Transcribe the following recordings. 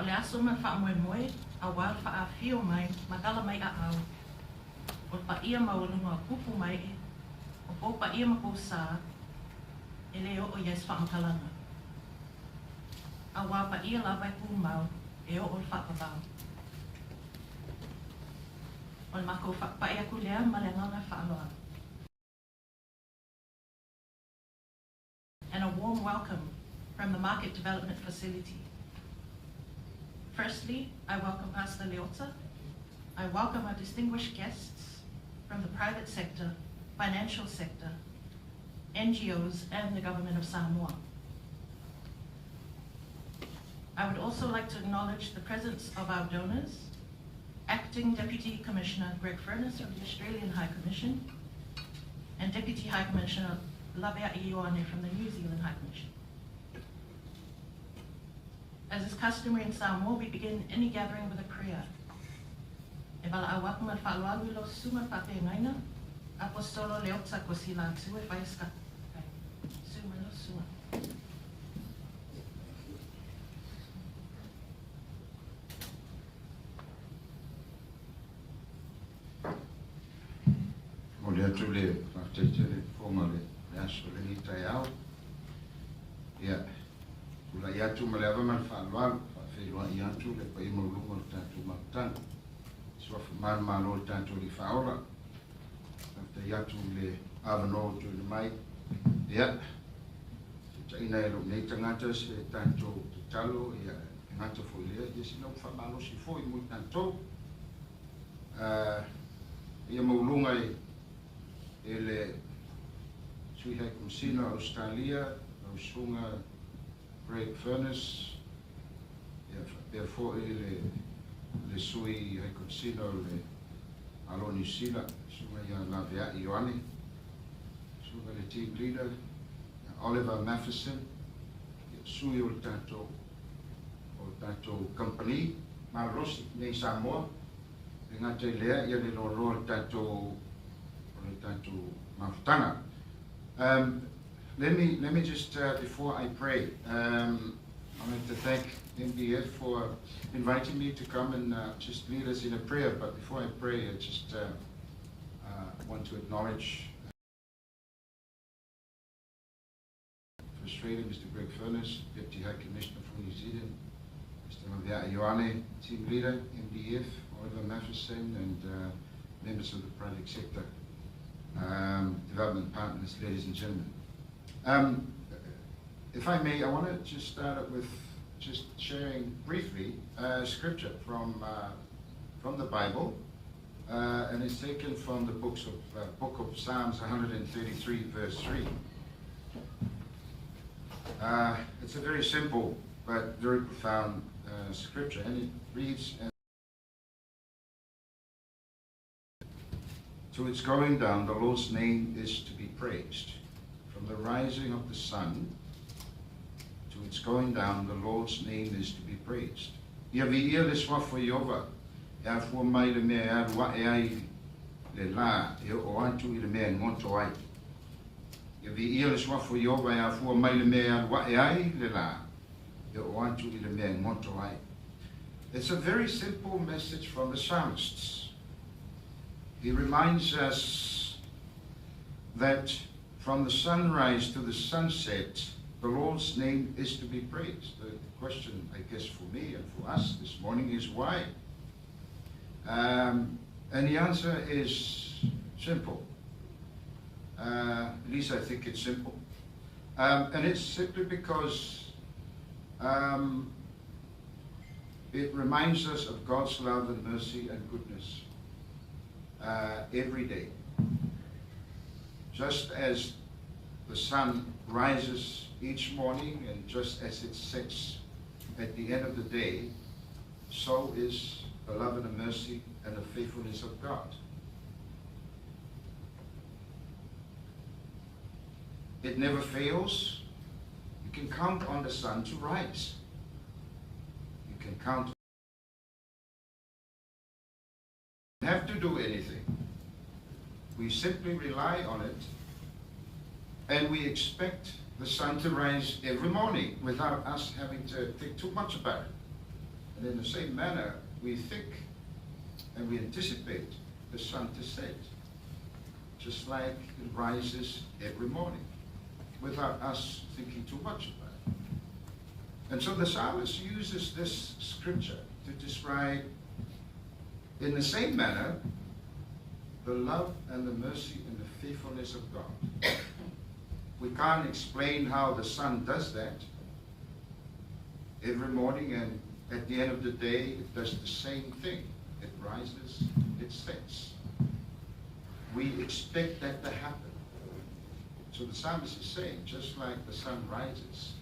o le aso man wha moe moe, a wal wha a fio mai, magala mai a au. O pa ia maulunga pupu mai e, o po pa ia mako sa, e leo o yes wha makalanga. A wā pa ia la vai pu mau, e o wha pabau. O le mako wha pa ia kulea ma le nganga wha aloa. And a warm welcome from the Market Development Facility. Firstly, I welcome Pastor Leota. I welcome our distinguished guests from the private sector, financial sector, NGOs, and the government of Samoa. I would also like to acknowledge the presence of our donors, Acting Deputy Commissioner Greg Furness from the Australian High Commission, and Deputy High Commissioner Labea Ioane from the New Zealand High Commission. As is customary in Samoa, we begin any gathering with a prayer. E wala awakuma al whaalualu lo suma whape ngaina, apostolo leotsa ko sila aksua e whaiska. Suma lo suma. O le atu le whateite le whonga le aso le ni tai au. Ia, ula i atu ma le awa man whaalualu, whawhiroa i atu le pa ima urunga le tātou mautanga. Swafu man malo le tātou li whaola. Te i atu le awa no tu le mai. Ia, ta ina e lo nei tangata se tātou te talo, ia ngata fo lea, ia sina u whamalo si fo i mui tātou. Ia maulunga e le sui hei kumsina Australia, au sunga Greg Furness, ia fo e le sui hei kumsina le alo New Zealand, sunga ia Lavea Ioane, sunga le team leader, Oliver Matheson, sui o le tātou company, Marosi, nei Samoa, e ngata i lea, ia le lolo le tātou mafutanga. Let me just, before I pray, I'd like to thank MDF for inviting me to come and just lead us in a prayer. But before I pray, I just want to acknowledge Australia, Mr. Greg Furness, Deputy High Commissioner for New Zealand, Mr. Lavea Ioane, Team Leader, MDF, Oliver Matheson, and members of the private sector, development partners, ladies and gentlemen. If I may, I want to just start up with just sharing briefly scripture from the Bible, and it's taken from the book of Psalms 133, verse 3. It's a very simple but very profound scripture, and it reads, "To its going down, the Lord's name is to be praised. From the rising of the sun to its going down, the Lord's name is to be praised." Ia vi ia le swafo Iova, e a fua mai le mea e arua e ai le la, e o antu i le mea ngonto ai. Ia vi ia le swafo Iova, e a fua mai le mea e arua e ai le la, e o antu i le mea ngonto ai. It's a very simple message from the psalmists. He reminds us that from the sunrise to the sunset, the Lord's name is to be praised. The question, I guess, for me and for us this morning is why? And the answer is simple. At least I think it's simple. And it's simply because it reminds us of God's love and mercy and goodness every day. Just as the sun rises each morning and just as it sets at the end of the day, so is the love and the mercy and the faithfulness of God. It never fails. You can count on the sun to rise. You can count. You don't have to do anything. We simply rely on it, and we expect the sun to rise every morning without us having to think too much about it. And in the same manner, we think and we anticipate the sun to set, just like it rises every morning, without us thinking too much about it. And so the psalmist uses this scripture to describe, in the same manner, the love and the mercy and the faithfulness of God. We can't explain how the sun does that every morning, and at the end of the day, it does the same thing. It rises, it sets. We expect that to happen. So the psalmist is saying, just like the sun rises,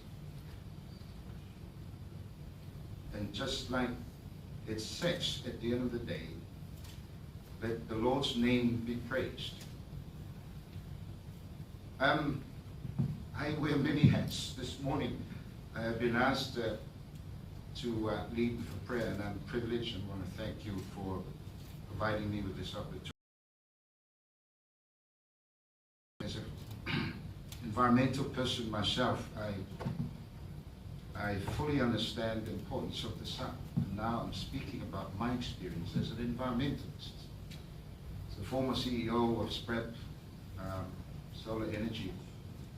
and just like it sets at the end of the day, let the Lord's name be praised. I wear many hats. This morning I have been asked to lead for prayer, and I'm privileged and want to thank you for providing me with this opportunity. As an environmental person myself, I fully understand the importance of the sun. And now I'm speaking about my experience as an environmentalist. As the former CEO of SPREP, solar energy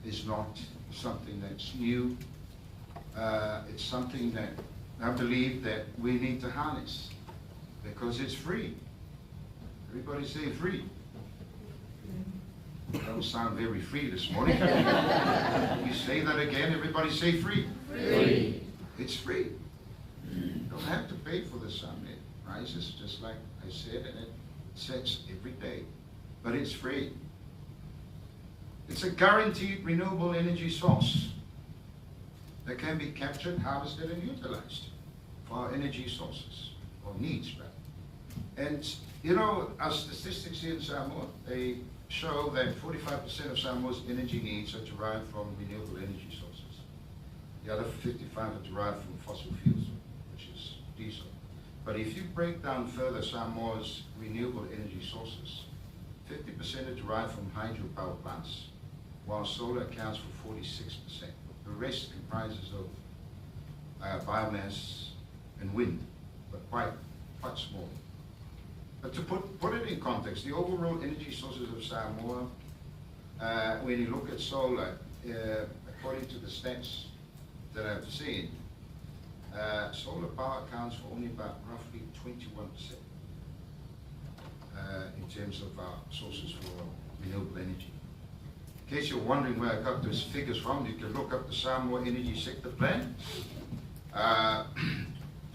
is not something that's new. It's something that I believe that we need to harness because it's free. Everybody say free. That don't sound very free this morning. We say that again, everybody say free. Free. It's free. You don't have to pay for the sun. It rises just like I said, and it sets every day. But it's free. It's a guaranteed renewable energy source that can be captured, harvested, and utilized for our energy sources, or needs, rather. And, you know, our statistics here in Samoa, they show that 45% of Samoa's energy needs are derived from renewable energy sources. The other 55% are derived from fossil fuels, which is diesel. But if you break down further Samoa's renewable energy sources, 50% are derived from hydropower plants, while solar accounts for 46%. The rest comprises of biomass and wind, but quite small. But to put it in context, the overall energy sources of Samoa, when you look at solar, according to the stats that I've seen, solar power accounts for only about roughly 21% in terms of our sources for renewable energy. In case you're wondering where I got those figures from, you can look up the Samoa Energy Sector Plan.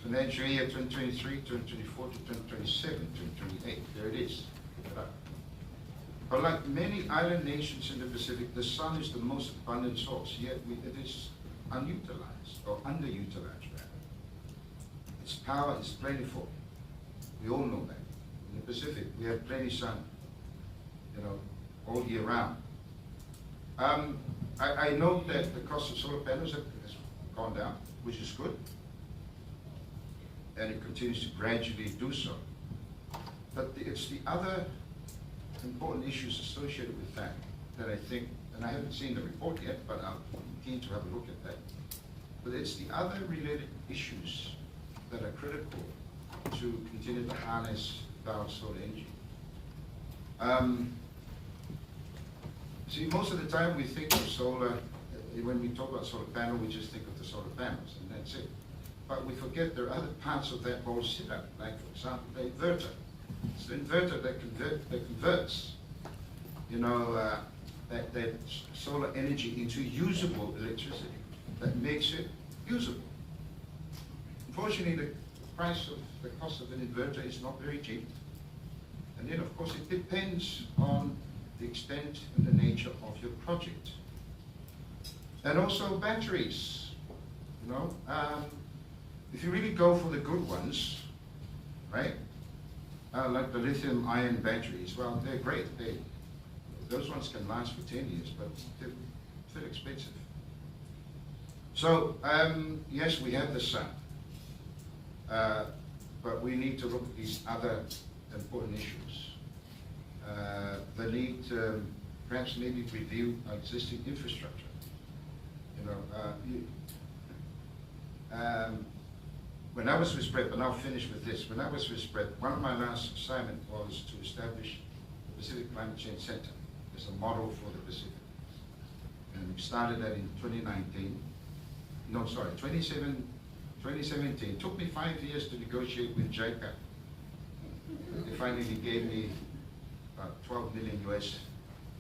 Financial year 2023, 2024 to 2027, 2028. There it is. But like many island nations in the Pacific, the sun is the most abundant source, yet it is unutilized, or underutilized rather. Its power is plentiful. We all know that. In the Pacific, we have plenty sun, you know, all year round. I note that the cost of solar panels has gone down, which is good, and it continues to gradually do so. But it's the other important issues associated with that I think, and I haven't seen the report yet, but I'm keen to have a look at that. But it's the other related issues that are critical to continue to harness our solar energy. See, most of the time we think of solar, when we talk about solar panel, we just think of the solar panels, and that's it. But we forget there are other parts of that whole setup, like, for example, the inverter. It's the inverter that converts, you know, that solar energy into usable electricity, that makes it usable. Unfortunately, the cost of an inverter is not very cheap. And then, of course, it depends on the extent and the nature of your project. And also batteries, you know. If you really go for the good ones, right, like the lithium-ion batteries, well, they're great. Those ones can last for 10 years, but they're very expensive. So, yes, we have the sun, but we need to look at these other important issues. The need to perhaps maybe review our existing infrastructure. You know, when I was with Spread, and I'll finish with this, when I was with Spread, one of my last assignments was to establish the Pacific Climate Change Center as a model for the Pacific. And we started that in 2017. It took me 5 years to negotiate with JICA. They finally gave me about 12 million US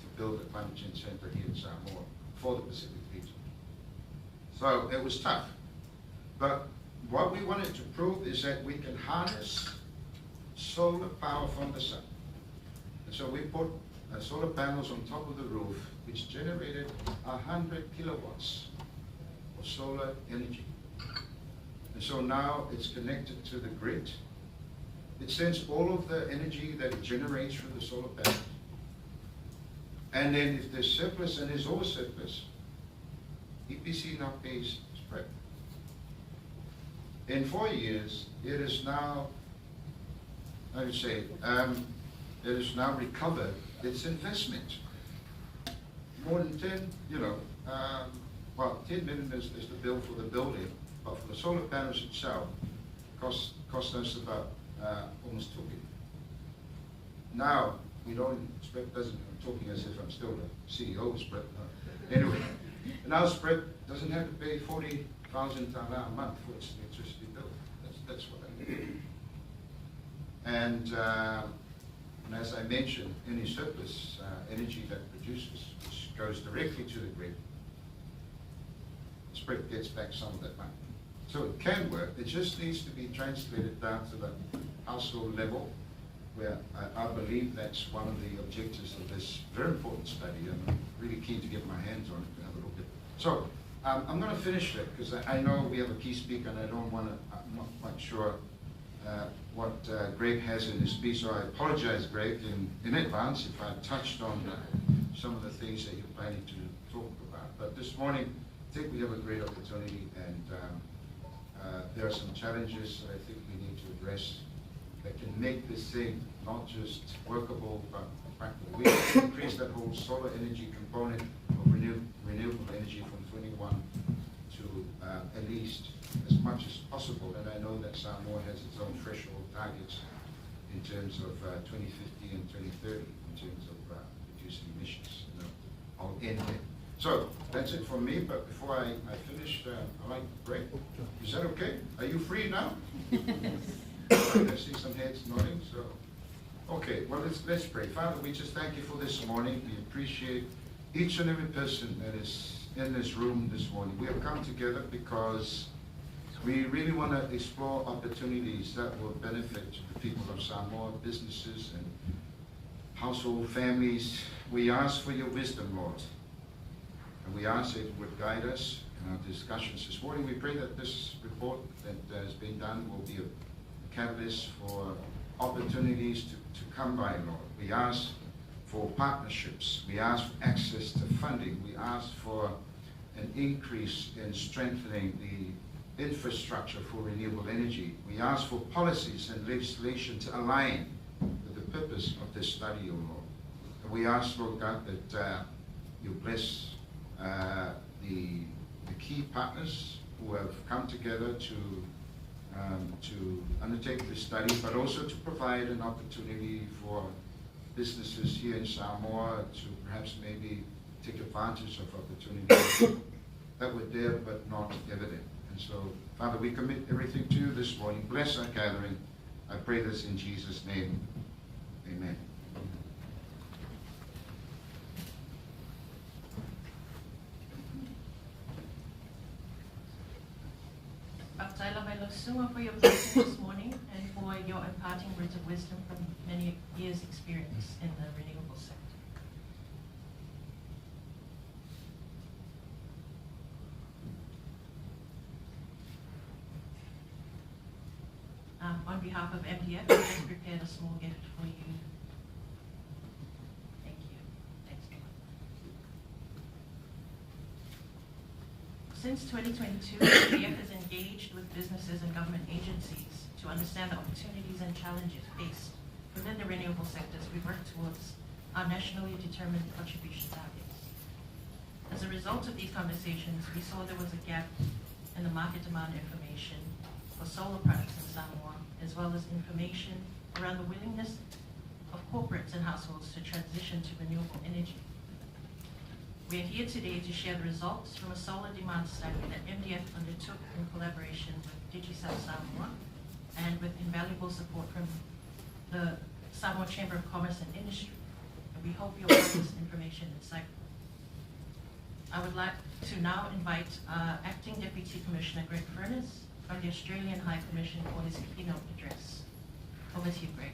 to build a climate change center here in Samoa for the Pacific region. So it was tough. But what we wanted to prove is that we can harness solar power from the sun. And so we put solar panels on top of the roof, which generated 100 kilowatts of solar energy. And so now it's connected to the grid. It sends all of the energy that it generates from the solar panels. And then if there's surplus, and there's always surplus, EPC now pays Spread. In 4 years, it is now, I would say, it has now recovered its investment. More than 10, 10 million is the bill for the building, but for the solar panels itself, cost us about almost 2 billion. Now, Spread doesn't, I'm talking as if I'm still the CEO of Spread. Anyway, now Spread doesn't have to pay 40,000 tala a month for its electricity bill. That's what I mean. And as I mentioned, any surplus energy that produces, which goes directly to the grid, Spread gets back some of that money. So it can work. It just needs to be translated down to the household level, where I believe that's one of the objectives of this very important study, and I'm really keen to get my hands on it and have a look at it. So I'm going to finish that because I know we have a key speaker, and I'm not quite sure what Greg has in his speech, so I apologize, Greg, in advance if I touched on some of the things that you're planning to talk about. But this morning, I think we have a great opportunity, and there are some challenges that I think we need to address that can make this thing not just workable, but practical. We increase that whole solar energy component of renewable energy from 21 to at least as much as possible. And I know that Samoa has its own threshold targets in terms of 2050 and 2030 in terms of reducing emissions. I'll end there. So that's it from me, but before I finish, I'd like to break. Is that okay? Are you free now? I see some heads nodding, so. Okay, well, let's pray. Father, we just thank you for this morning. We appreciate each and every person that is in this room this morning. We have come together because we really want to explore opportunities that will benefit the people of Samoa, businesses and household families. We ask for your wisdom, Lord. And we ask that it would guide us in our discussions this morning. We pray that this report that has been done will be a catalyst for opportunities to come by, Lord. We ask for partnerships. We ask for access to funding. We ask for an increase in strengthening the infrastructure for renewable energy. We ask for policies and legislation to align with the purpose of this study, O Lord. And we ask, Lord God, that you bless the key partners who have come together to undertake this study, but also to provide an opportunity for businesses here in Samoa to perhaps maybe take advantage of opportunities that were there but not evident. And so, Father, we commit everything to you this morning. Bless our gathering. I pray this in Jesus' name. Amen. For your blessing this morning and for your imparting words of wisdom from many years' experience in the renewable sector. On behalf of MDF, we just prepared a small gift for you. Thank you. Thanks, God. Since 2022, MDF is engaged with businesses and government agencies to understand the opportunities and challenges faced within the renewable sectors we work towards our nationally determined contribution targets. As a result of these conversations, we saw there was a gap in the market demand information for solar products in Samoa, as well as information around the willingness of corporates and households to transition to renewable energy. We are here today to share the results from a solar demand study that MDF undertook in collaboration with DigiSouth Samoa and with invaluable support from the Samoa Chamber of Commerce and Industry. And we hope you'll find this information insightful. I would like to now invite Acting Deputy Commissioner Greg Furness from the Australian High Commission for his keynote address. Over to you, Greg.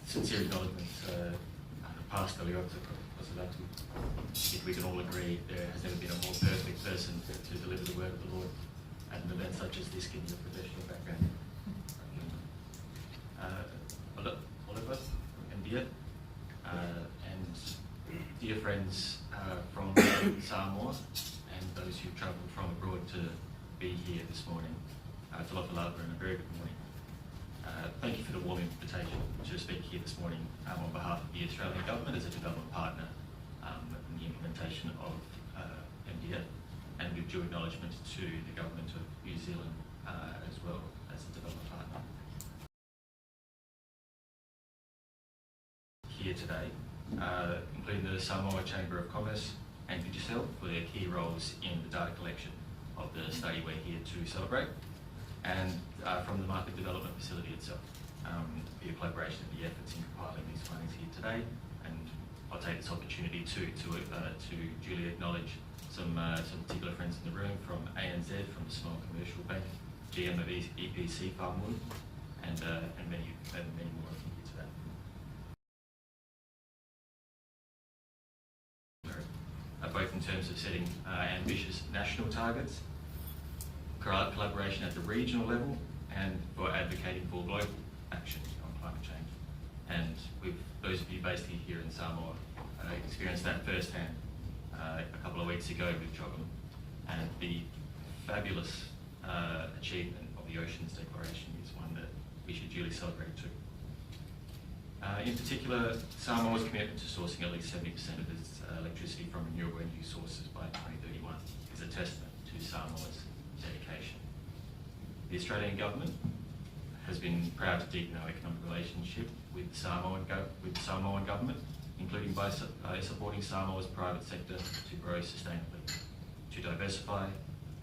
Sincere acknowledgements past earlier if we can all agree there has never been a more perfect person to deliver the word of the Lord at an event such as this, given your professional background. Oliver and Dia, and dear friends from Samoa and those who've travelled from abroad to be here this morning. Talofa lava and a very good morning. Thank you for the warm invitation to speak here this morning on behalf of the Australian Government as a development partner in the implementation of MDF, and with due acknowledgement to the Government of New Zealand as well as a development partner. Here today, including the Samoa Chamber of Commerce and DigiSouth for their key roles in the data collection of the study we're here to celebrate, and from the Market Development Facility itself, for your collaboration and the efforts in compiling these findings here today. And I'll take this opportunity to duly acknowledge some particular friends in the room from ANZ, from the Small Commercial Bank, GM of EPC Farmwood, and many more of you here today. Both in terms of setting ambitious national targets, collaboration at the regional level, and for advocating for global action on climate change. And with those of you based here in Samoa, experienced that firsthand a couple of weeks ago with Chogam, and the fabulous achievement of the Oceans Declaration is one that we should duly celebrate too. In particular, Samoa's commitment to sourcing at least 70% of its electricity from renewable energy sources by 2031 is a testament to Samoa's dedication. The Australian Government has been proud to deepen our economic relationship with the Samoan Government, including by supporting Samoa's private sector to grow sustainably, to diversify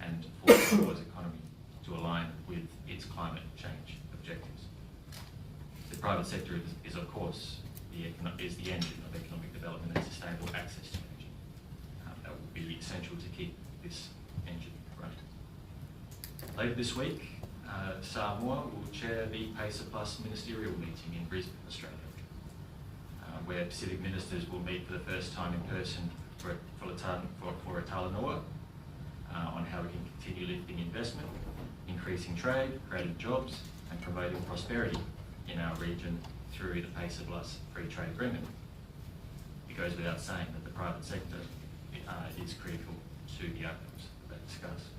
and force Samoa's economy to align with its climate change objectives. The private sector is of course, the engine of economic development and sustainable access to energy. That will be essential to keep this engine running. Later this week, Samoa will chair the PACER Plus ministerial meeting in Brisbane, Australia, where Pacific ministers will meet for the first time in person for a Talanoa on how we can continue lifting investment, increasing trade, creating jobs, and promoting prosperity in our region through the PACER Plus free trade agreement. It goes without saying that the private sector is critical to the outcomes that they discuss.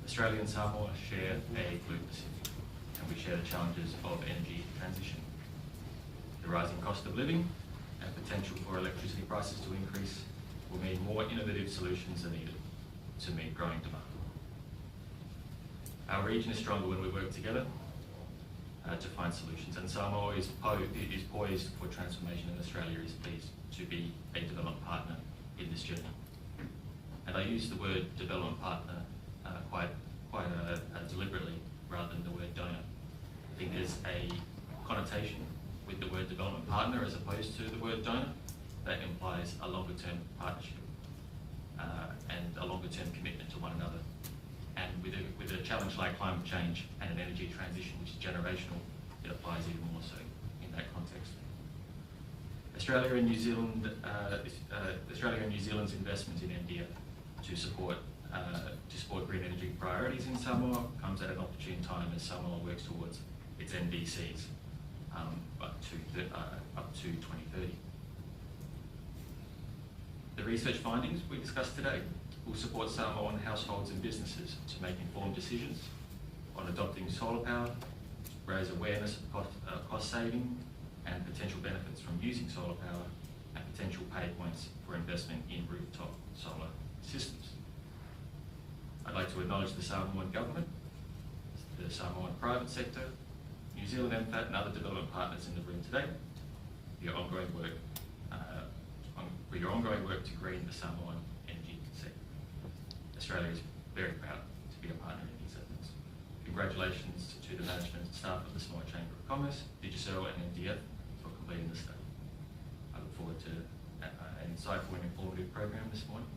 Australia and Samoa share a blue Pacific, and we share the challenges of energy transition. The rising cost of living and potential for electricity prices to increase will mean more innovative solutions are needed to meet growing demand. Our region is stronger when we work together to find solutions, and Samoa is poised for transformation, and Australia is pleased to be a development partner in this journey. And I use the word development partner quite deliberately rather than the word donor. I think there's a connotation with the word development partner as opposed to the word donor that implies a longer term partnership and a longer term commitment to one another. And with a challenge like climate change and an energy transition which is generational, it applies even more so in that context. Australia and New Zealand's investment in MDF to support green energy priorities in Samoa comes at an opportune time as Samoa works towards its NDCs up to 2030. The research findings we discussed today will support Samoan households and businesses to make informed decisions on adopting solar power raise awareness of cost saving and potential benefits from using solar power, and potential pay points for investment in rooftop solar systems. I'd like to acknowledge the Samoan government, the Samoan private sector, New Zealand MFAT and other development partners in the room today for your ongoing work to green the Samoan energy sector. Australia is very proud to be a partner in these efforts. Congratulations to the management and staff of the Samoa Chamber of Commerce, Digicel and MDF for completing the study. I look forward to an insightful and informative program this morning.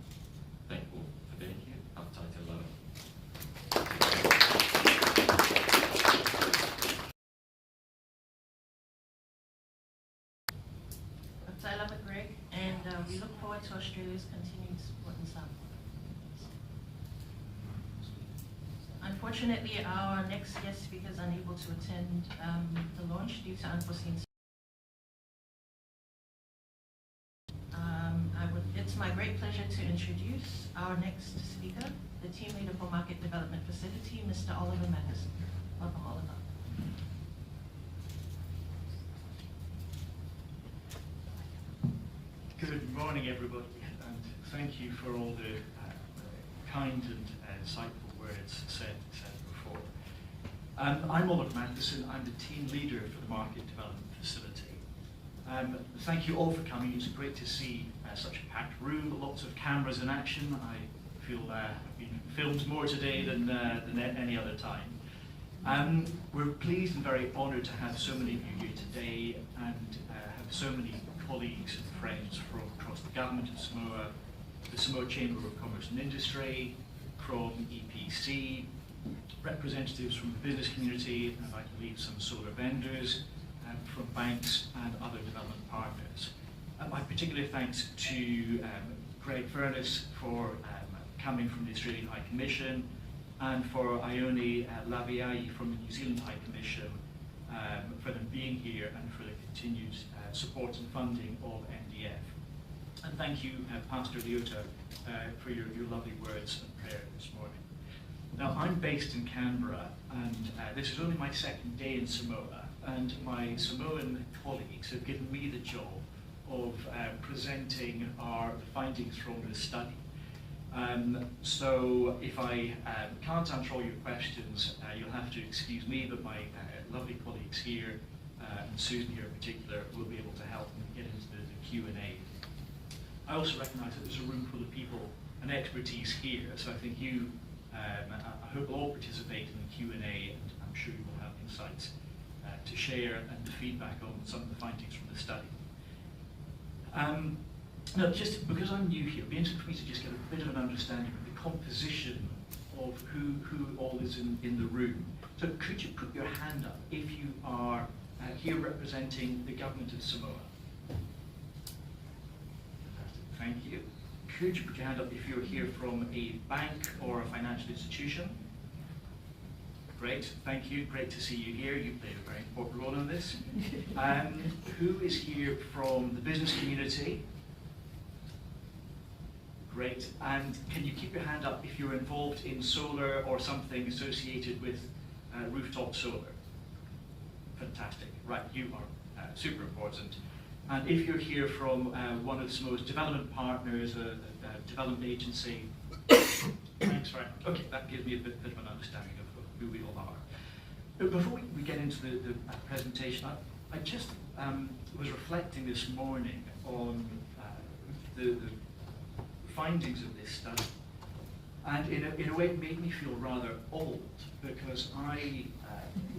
Thank you all for being here. Te loa. I love it, Greg, and we look forward to Australia's continued support in Samoa. Unfortunately, our next guest speaker is unable to attend the launch due to unforeseen. It's my great pleasure to introduce our next speaker, the Team Leader for Market Development Facility, Mr. Oliver Madison. Welcome, Oliver. Good morning, everybody, and thank you for all the kind and insightful words said before. I'm Oliver Matheson. I'm the team leader for the Market Development Facility. Thank you all for coming. It's great to see such a packed room, lots of cameras in action. I feel I've been filmed more today than any other time. We're pleased and very honoured to have so many of you here today and have so many colleagues and friends from across the government of Samoa, the Samoa Chamber of Commerce and Industry, from EPC, representatives from the business community, and I believe some solar vendors, from banks and other development partners. My particular thanks to Greg Furness for coming from the Australian High Commission, and for Ione Laviai from the New Zealand High Commission for them being here and for the continued support and funding of MDF. And thank you, Pastor Leota, for your lovely words and prayer this morning. Now, I'm based in Canberra, and this is only my second day in Samoa, and my Samoan colleagues have given me the job of presenting our findings from this study. So if I can't answer all your questions, you'll have to excuse me, but my lovely colleagues here, and Susan here in particular, will be able to help me get into the Q&A. I also recognise that there's a room full of people and expertise here, so I think you, I hope will all participate in the Q&A, and I'm sure you will have insights to share and the feedback on some of the findings from the study. Now, just because I'm new here, it'd be interesting for me to just get a bit of an understanding of the composition of who all is in the room. So could you put your hand up if you are here representing the government of Samoa? Thank you. Could you put your hand up if you're here from a bank or a financial institution? Great, thank you. Great to see you here. You played a very important role in this. Who is here from the business community? Great. And can you keep your hand up if you're involved in solar or something associated with rooftop solar? Fantastic. Right, you are super important. And if you're here from one of Samoa's development partners, a development agency, thanks very much. Okay, that gives me a bit of an understanding of who we all are. But before we get into the presentation, I just was reflecting this morning on the findings of this study. And in a way, it made me feel rather old, because I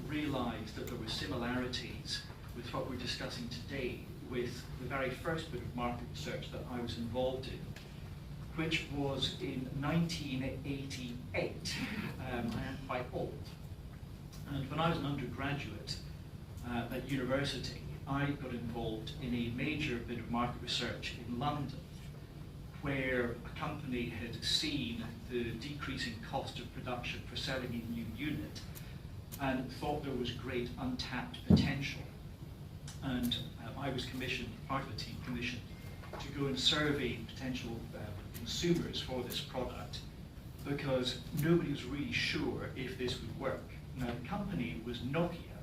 realised that there were similarities with what we're discussing today with the very first bit of market research that I was involved in, which was in 1988. I am quite old. And when I was an undergraduate at university, I got involved in a major bit of market research in London, where a company had seen the decreasing cost of production for selling a new unit and thought there was great untapped potential. And I was commissioned, part of the team commissioned, to go and survey potential consumers for this product, because nobody was really sure if this would work. Now, the company was Nokia,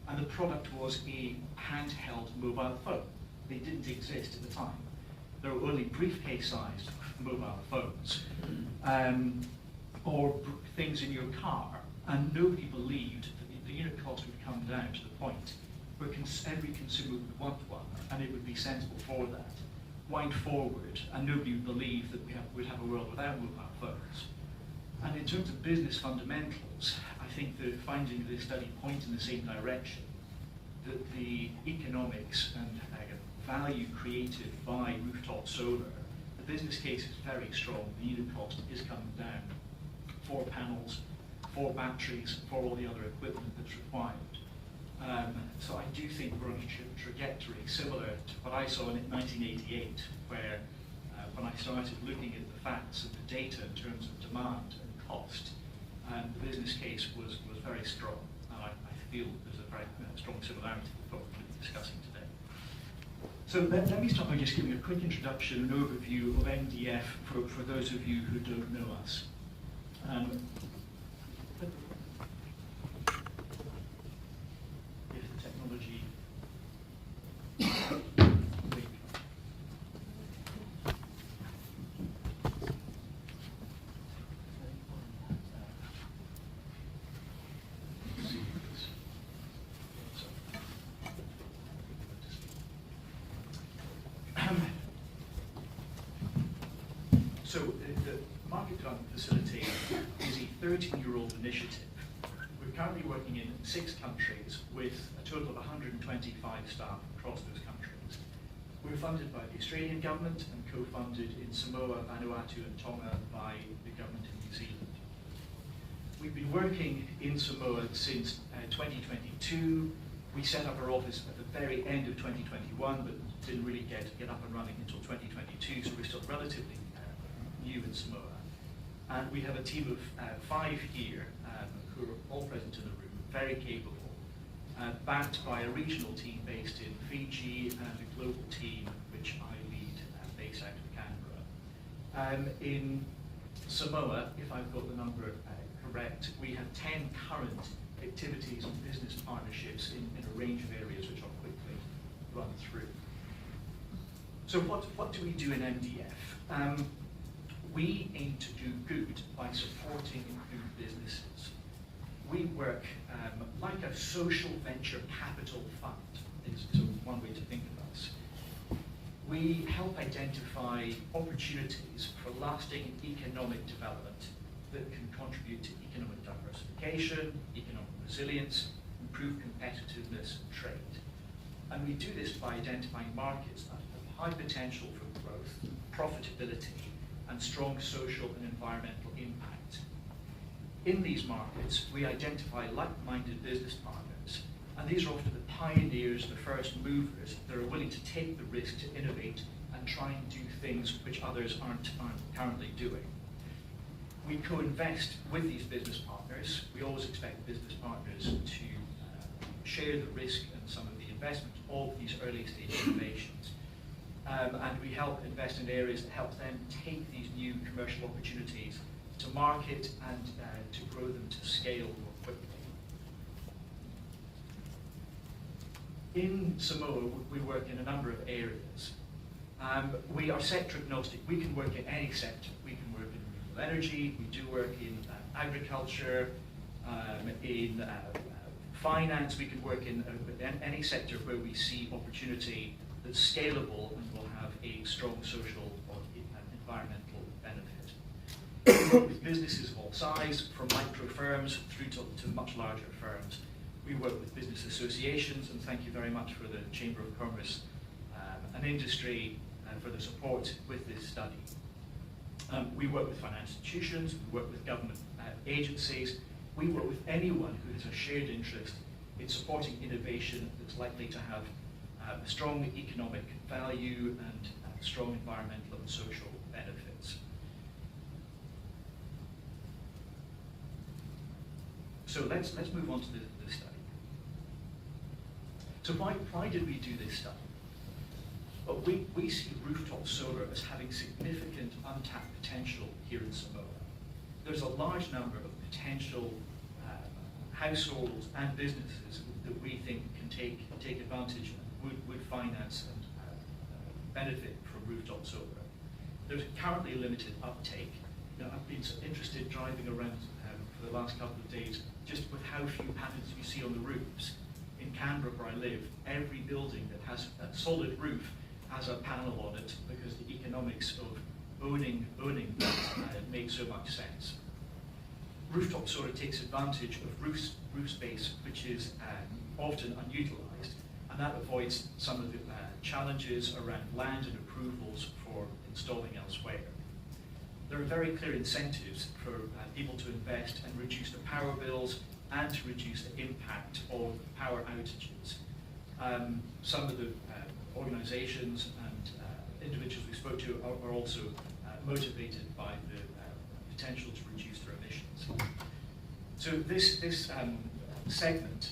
And the product was a handheld mobile phone. They didn't exist at the time. There were only briefcase-sized mobile phones, or things in your car, and nobody believed that the unit cost would come down to the point where every consumer would want one, and it would be sensible for that. Wind forward, and nobody would believe that we'd have a world without mobile phones. And in terms of business fundamentals, I think the findings of this study point in the same direction, that the economics and value created by rooftop solar, the business case is very strong, the unit cost is coming down for panels, for batteries, for all the other equipment that's required. So I do think we're on a trajectory similar to what I saw in 1988, where when I started looking at the facts and the data in terms of demand and cost, the business case was very strong. And I feel there's a very strong similarity with what we're going to be discussing today. So let me start by just giving a quick introduction and overview of MDF for those of you who don't know us. If the technology... So the Market Development Facility is a 13-year-old initiative. We're currently working in 6 countries with a total of 125 staff across those countries. We're funded by the Australian government and co-funded in Samoa, Vanuatu and Tonga by the government in New Zealand. We've been working in Samoa since 2022. We set up our office at the very end of 2021, but didn't really get up and running until 2022, so we're still relatively new in Samoa. And we have a team of 5 here who are all present in the room, very capable, backed by a regional team based in Fiji and a global team which I lead, based out of Canberra. In Samoa, if I've got the number correct, we have 10 current activities and business partnerships in a range of areas which I'll quickly run through. So what do we do in MDF? We aim to do good by supporting good businesses. We work like a social venture capital fund, is one way to think of us. We help identify opportunities for lasting economic development that can contribute to economic diversification, economic resilience, improve competitiveness and trade. And we do this by identifying markets that have high potential for growth, profitability, and strong social and environmental impact. In these markets, we identify like-minded business partners, and these are often the pioneers, the first movers that are willing to take the risk to innovate and try and do things which others aren't currently doing. We co-invest with these business partners. We always expect business partners to share the risk and some of the investment of these early stage innovations. And we help invest in areas that help them take these new commercial opportunities to market and to grow them to scale more quickly. In Samoa, we work in a number of areas. We are sector agnostic. We can work in any sector. We can work in renewable energy, we do work in agriculture, in finance. We can work in any sector where we see opportunity that's scalable and will have a strong social or environmental benefit. We work with businesses of all size, from micro firms through to much larger firms. We work with business associations, and thank you very much for the Chamber of Commerce and Industry for the support with this study. We work with financial institutions, we work with government agencies, we work with anyone who has a shared interest in supporting innovation that's likely to have a strong economic value and strong environmental and social benefits. So let's move on to the study. So why did we do this study? Well, we see rooftop solar as having significant untapped potential here in Samoa. There's a large number of potential households and businesses that we think can take advantage and would finance and benefit from rooftop solar. There's currently a limited uptake. I've been so interested driving around for the last couple of days just with how few panels you see on the roofs. In Canberra, where I live, every building that has a solid roof has a panel on it because the economics of owning that makes so much sense. Rooftop solar takes advantage of roof space which is often unutilized, and that avoids some of the challenges around land and approvals for installing elsewhere. There are very clear incentives for people to invest and reduce their power bills and to reduce the impact of power outages. Some of the organizations and individuals we spoke to are also motivated by the potential to reduce their emissions. So this segment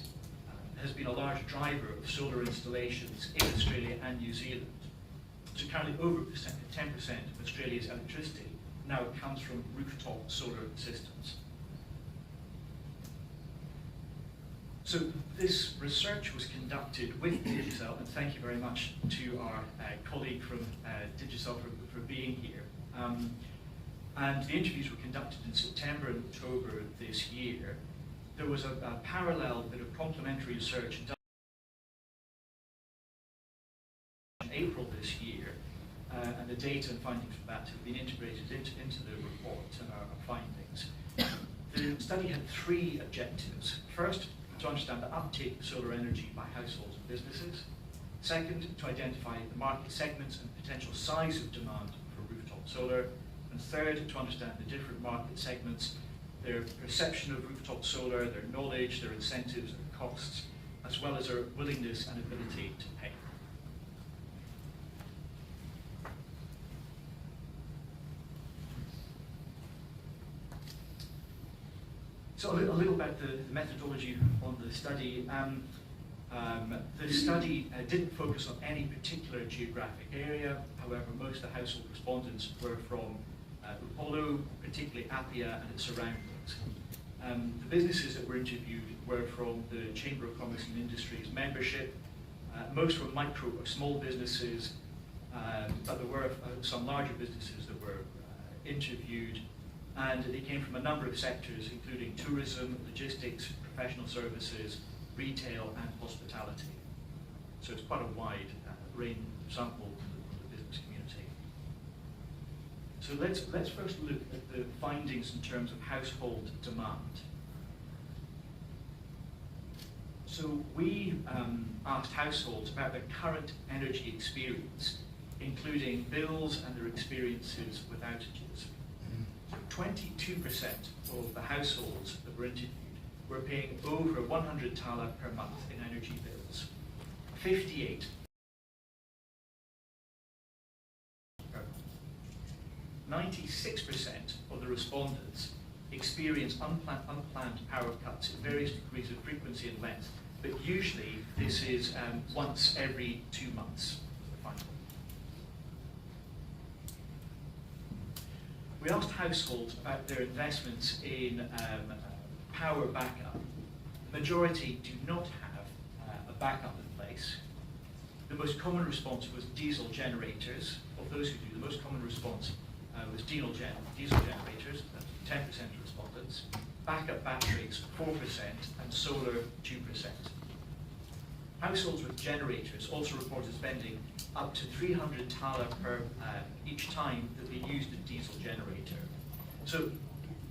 has been a large driver of solar installations in Australia and New Zealand. So currently over 10% of Australia's electricity now comes from rooftop solar systems. So this research was conducted with Digicel, and thank you very much to our colleague from Digicel for being here. And the interviews were conducted in September and October this year. There was a parallel bit of complementary research done in April this year, and the data and findings from that have been integrated into the report and our findings. The study had three objectives. First, to understand the uptake of solar energy by households and businesses. Second, to identify the market segments and potential size of demand for rooftop solar. And third, to understand the different market segments, their perception of rooftop solar, their knowledge, their incentives, their costs, as well as their willingness and ability to pay. So a little about the methodology on the study. The study didn't focus on any particular geographic area. However, most of the household respondents were from Upolu, particularly Apia and its surroundings. The businesses that were interviewed were from the Chamber of Commerce and Industry's membership. Most were micro or small businesses, but there were some larger businesses that were interviewed, and they came from a number of sectors, including tourism, logistics, professional services, retail, and hospitality. So it's quite a wide range sample from the business community. So let's first look at the findings in terms of household demand. So we asked households about their current energy experience, including bills and their experiences with outages. 22% of the households that were interviewed were paying over 100 tala per month in energy bills. 58 per month. 96% of the respondents experienced unplanned power cuts in various degrees of frequency and length, but usually this is once every 2 months. We asked households about their investments in power backup. The majority do not have a backup in place. The most common response was diesel generators. Of those who do, the most common response was diesel generators, that's 10% of respondents. Backup batteries, 4%, and solar, 2%. Households with generators also reported spending up to 300 tala per each time that they used a diesel generator. So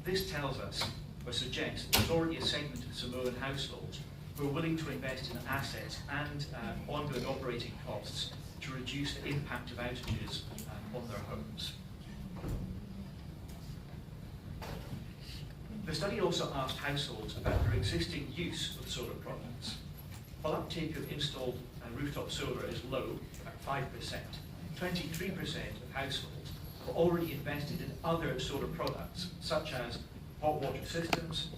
this tells us, or suggests, that there's already a segment of Samoan households who are willing to invest in assets and ongoing operating costs to reduce the impact of outages on their homes. The study also asked households about their existing use of solar products. While uptake of installed rooftop solar is low, at 5%, 23% of households have already invested in other solar products, such as hot water systems.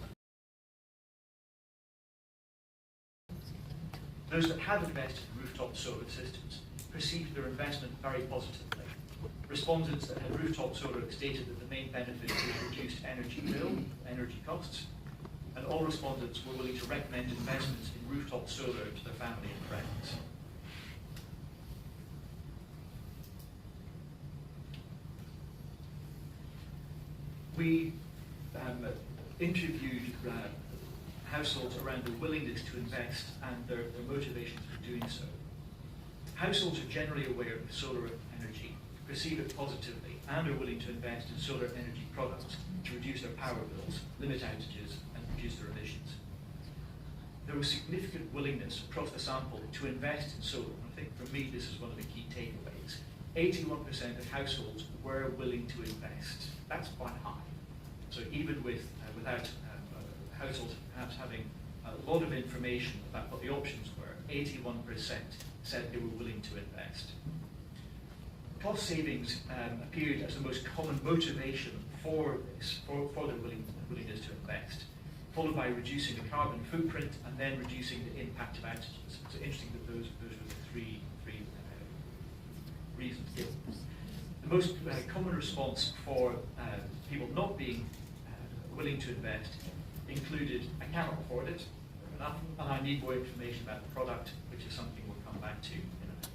Those that have invested in rooftop solar systems perceived their investment very positively. Respondents that had rooftop solar stated that the main benefit was reduced energy bill, energy costs. and all respondents were willing to recommend investments in rooftop solar to their family and friends. We interviewed households around their willingness to invest and their motivations for doing so. Households are generally aware of solar energy, perceive it positively, and are willing to invest in solar energy products to reduce their power bills, limit outages, and reduce their emissions. There was significant willingness across the sample to invest in solar. And I think for me this is one of the key takeaways. 81% of households were willing to invest. That's quite high. So even without households perhaps having a lot of information about what the options were, 81% said they were willing to invest. Cost savings appeared as the most common motivation for this, for their willingness to invest, followed by reducing the carbon footprint and then reducing the impact of outages. It's interesting that those were the three reasons given. The most common response for people not being willing to invest included, I cannot afford it, enough, and I need more information about the product, which is something we'll come back to in a minute.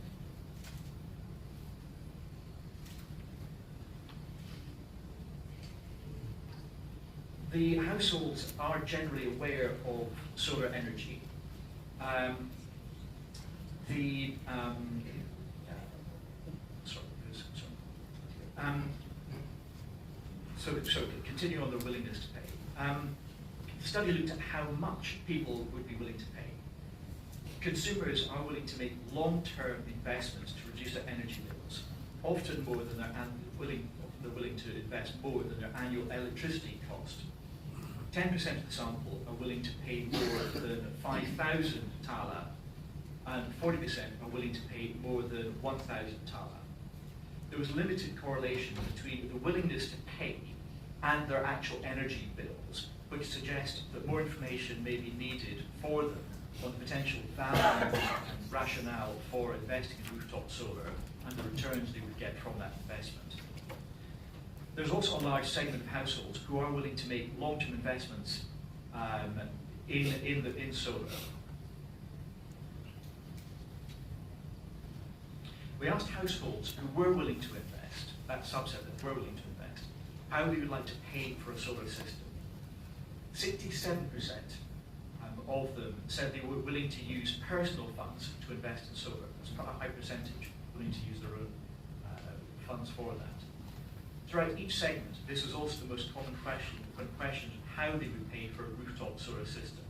The households are generally aware of solar energy. So continue on the willingness to pay. The study looked at how much people would be willing to pay. Consumers are willing to make long-term investments to reduce their energy bills, often more than they're willing to invest more than their annual electricity cost. 10% of the sample are willing to pay more than 5,000 tala, and 40% are willing to pay more than 1,000 tala. There was limited correlation between the willingness to pay and their actual energy bills, which suggests that more information may be needed for them on the potential value and rationale for investing in rooftop solar and the returns they would get from that investment. There's also a large segment of households who are willing to make long-term investments in solar. We asked households who were willing to invest, that subset that were willing to invest, how they would like to pay for a solar system. 67% of them said they were willing to use personal funds to invest in solar. That's quite a high percentage willing to use their own funds for that. Throughout each segment, this was also the most common question when questioned how they would pay for a rooftop solar system.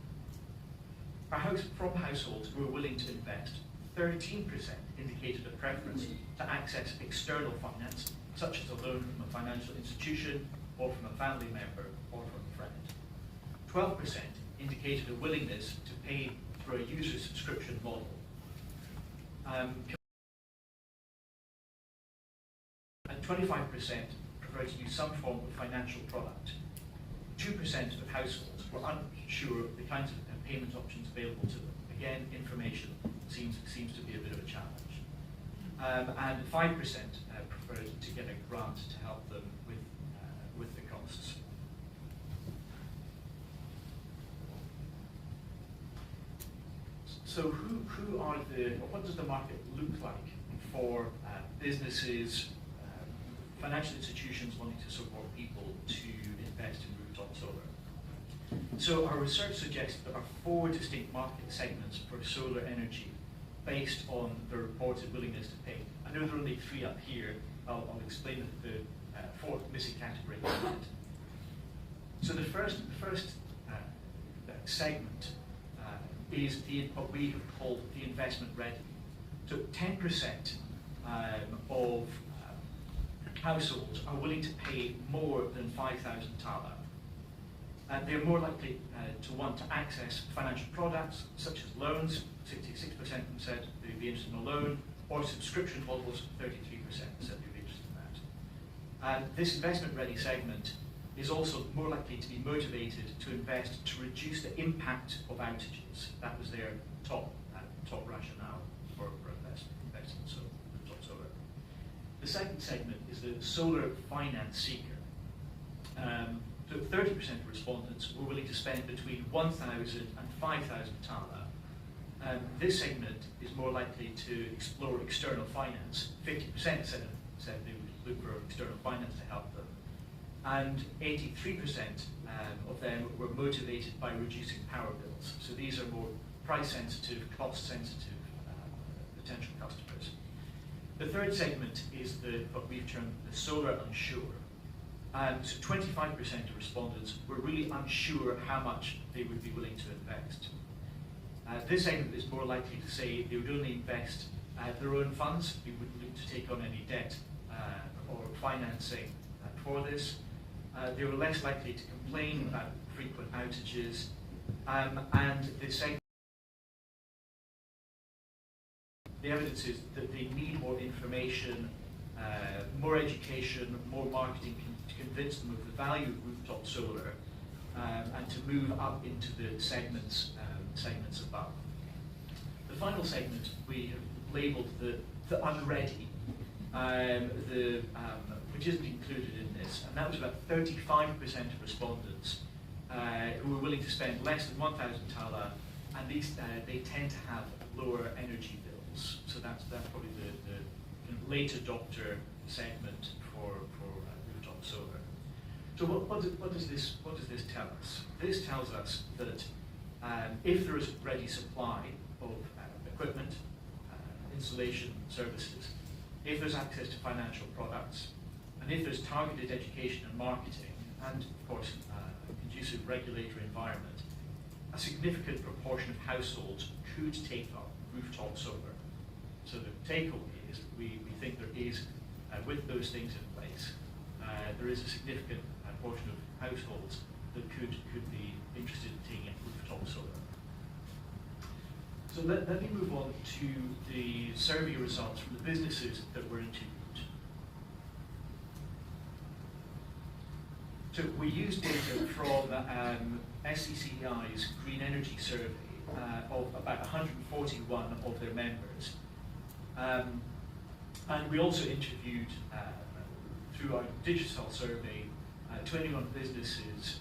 From households who were willing to invest, 13% indicated a preference to access external finance, such as a loan from a financial institution, or from a family member, or from a friend. 12% indicated a willingness to pay through a user subscription model. And 25% prefer to use some form of financial product. 2% of households were unsure of the kinds of payment options available to them. Again, information seems to be a bit of a challenge. And 5% preferred to get a grant to help them with the costs. So what does the market look like for businesses, financial institutions wanting to support people to invest in rooftop solar? So our research suggests that there are 4 distinct market segments for solar energy based on the reported willingness to pay. I know there are only 3 up here. I'll explain the 4th missing category in a minute. So the first segment is what we have called the investment ready. So 10% of households are willing to pay more than 5,000 tala. They're more likely to want to access financial products such as loans. 66% of them said they'd be interested in a loan, or subscription models. 33% said they'd be interested in that. And this investment-ready segment is also more likely to be motivated to invest to reduce the impact of outages. That was their top rationale for investing in solar. The second segment is the solar finance seeker. So 30% of respondents were willing to spend between 1,000 and 5,000 tala. This segment is more likely to explore external finance. 50% said they would look for external finance to help them. And 83% of them were motivated by reducing power bills. So these are more price-sensitive, cost-sensitive potential customers. The third segment is what we've termed the solar unsure. So 25% of respondents were really unsure how much they would be willing to invest. This segment is more likely to say they would only invest their own funds. They wouldn't look to take on any debt or financing for this. They were less likely to complain about frequent outages, and the evidence is that they need more information, more education, more marketing to convince them of the value of rooftop solar, and to move up into the segments above. The final segment we have labelled the unready, which isn't included in this, and that was about 35% of respondents who were willing to spend less than 1,000 tala, and they tend to have lower energy bills. So that's probably the late adopter segment for rooftop solar. So what does this tell us? This tells us that if there is ready supply of equipment, installation services, if there's access to financial products, and if there's targeted education and marketing, and of course a conducive regulatory environment, a significant proportion of households could take up rooftop solar. So the takeaway is that we think there is, with those things in place, there is a significant portion of households that could be interested in taking up rooftop solar. So let me move on to the survey results from the businesses that were interviewed. So we used data from SCCEI's Green Energy Survey of about 141 of their members. And we also interviewed, through our digital survey, 21 businesses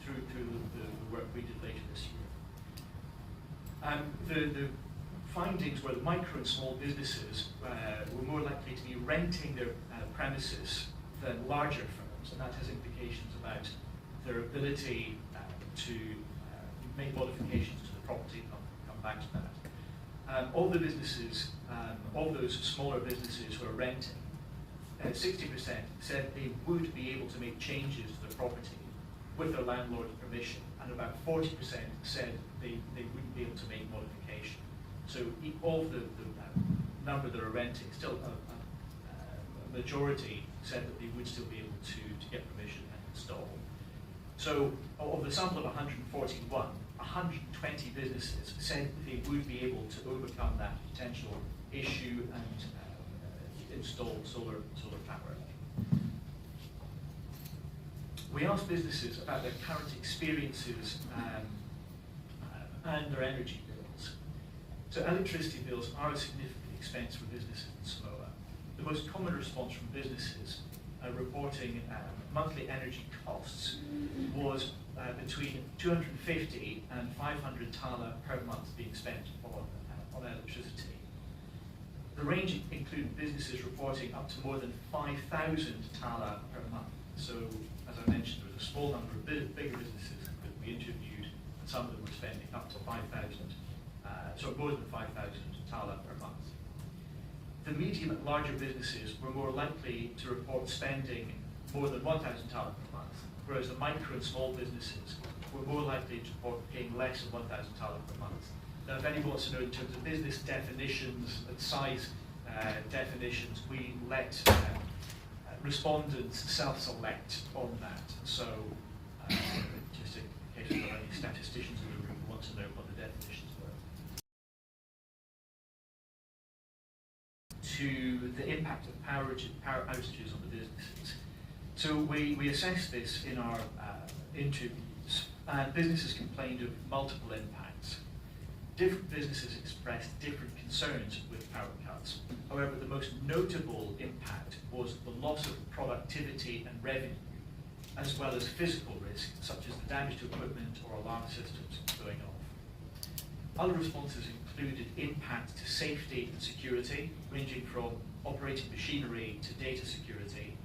through the work we did later this year. The findings were that micro and small businesses were more likely to be renting their premises than larger firms, and that has implications about their ability to make modifications to the property. I'll come back to that. All the businesses, all those smaller businesses who are renting, 60% said they would be able to make changes to the property with their landlord's permission, and about 40% said they wouldn't be able to make modification. So all the number that are renting, still a majority said that they would still be able to get permission and install. So of the sample of 141, 120 businesses said that they would be able to overcome that potential issue and install solar power. We asked businesses about their current experiences and their energy bills. So electricity bills are a significant expense for businesses in Samoa. The most common response from businesses reporting monthly energy costs was between 250 and 500 tala per month being spent on electricity. The range included businesses reporting up to more than 5,000 tala per month. So, as I mentioned, there was a small number of bigger businesses that we interviewed, and some of them were spending up to 5,000, so more than 5,000 tala per month. The medium and larger businesses were more likely to report spending more than 1,000 tala per month, whereas the micro and small businesses were more likely to report paying less than 1,000 tala per month. Now, if anyone wants to know in terms of business definitions and size definitions, we let respondents self-select on that. So, just in case there are any statisticians in the room who want to know what the definitions were. To the impact of power outages on the businesses. So we assessed this in our interviews, and businesses complained of multiple impacts. Different businesses expressed different concerns with power cuts. However, the most notable impact was the loss of productivity and revenue as well as physical risk, such as the damage to equipment or alarm systems going off. Other responses included impact to safety and security, ranging from operating machinery to data security,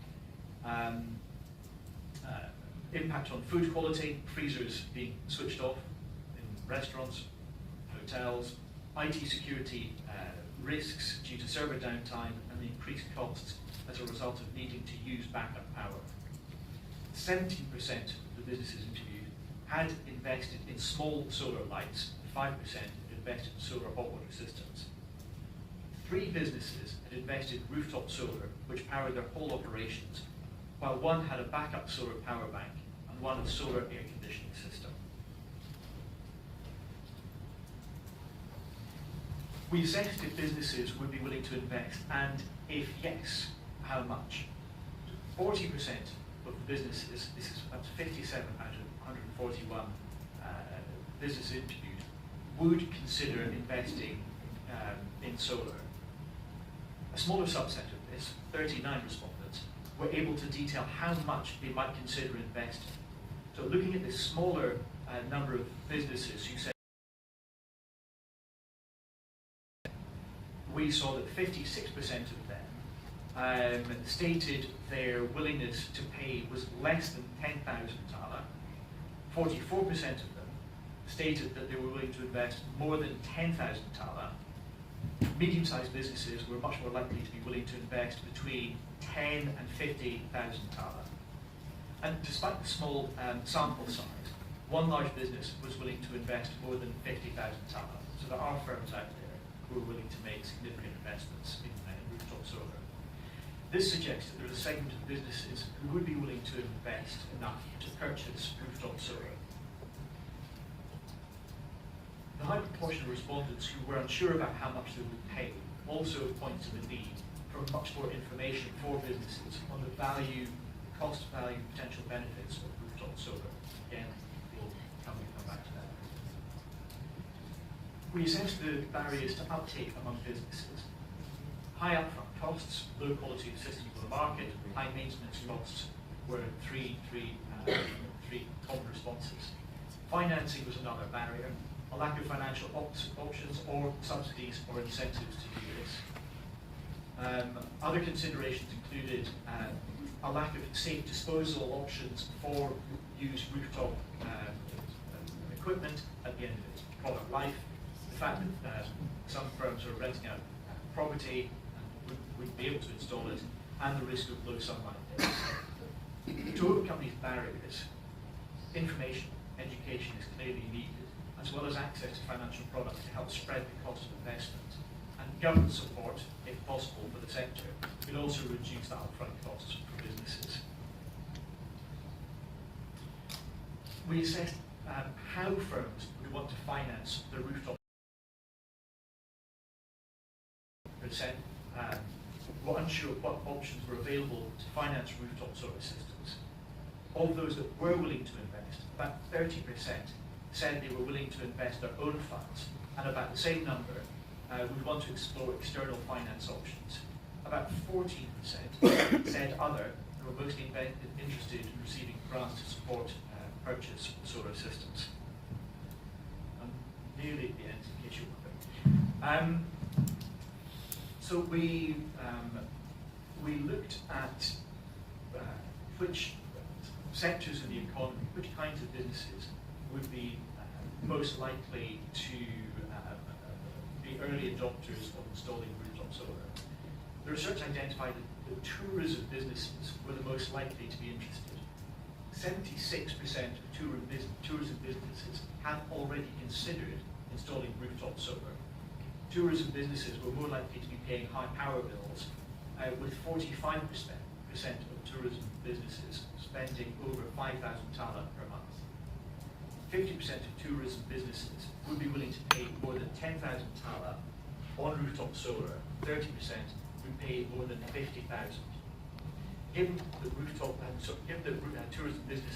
impact on food quality, freezers being switched off in restaurants, hotels, IT security risks due to server downtime, and the increased costs as a result of needing to use backup power. 17% of the businesses interviewed had invested in small solar lights, 5% had invested in solar hot water systems. 3 businesses had invested in rooftop solar, which powered their whole operations, while 1 had a backup solar power bank and 1 a solar air conditioning system. We assessed if businesses would be willing to invest, and if yes, how much. 40% of the businesses, this is about 57 out of 141 businesses interviewed, would consider investing in solar. A smaller subset of this, 39 respondents, were able to detail how much they might consider investing. So looking at this smaller number of businesses who said, we saw that 56% of them stated their willingness to pay was less than 10,000 thaler. 44% of them stated that they were willing to invest more than 10,000 thaler. Medium-sized businesses were much more likely to be willing to invest between 10 and 50,000 thaler. And despite the small sample size, one large business was willing to invest more than 50,000 thaler. So there are firms out there who are willing to make significant investments in rooftop solar. This suggests that there is a segment of businesses who would be willing to invest enough to purchase rooftop solar. The high proportion of respondents who were unsure about how much they would pay also point to the need for much more information for businesses on the value, cost value, potential benefits of rooftop solar. Again, we'll come back to that. We assessed the barriers to uptake among businesses. High upfront costs, low quality of systems for the market, high maintenance costs were three common responses. Financing was another barrier. A lack of financial options or subsidies or incentives to do this. Other considerations included a lack of safe disposal options for used rooftop equipment at the end of its product life. The fact that some firms are renting out property and wouldn't be able to install it, and the risk of low sunlight days. To overcome these barriers, information, education is clearly needed, as well as access to financial products to help spread the cost of investment. And government support, if possible, for the sector could also reduce the upfront costs for businesses. We assessed how firms would want to finance the rooftop percent, were unsure what options were available to finance rooftop solar systems. Of those that were willing to invest, about 30% said they were willing to invest their own funds, and about the same number would want to explore external finance options. About 14% said other, and were mostly interested in receiving grants to support purchase of solar systems. I'm nearly at the end, in case you're wondering. So we looked at which sectors of the economy, which kinds of businesses would be most likely to be early adopters of installing rooftop solar. The research identified that the tourism businesses were the most likely to be interested. 76% of tourism businesses have already considered installing rooftop solar. Tourism businesses were more likely to be paying high power bills, with 45% of tourism businesses spending over 5,000 thaler per month. 50% of tourism businesses would be willing to pay more than 10,000 thaler on rooftop solar. 30% would pay more than 50,000. Given that tourism businesses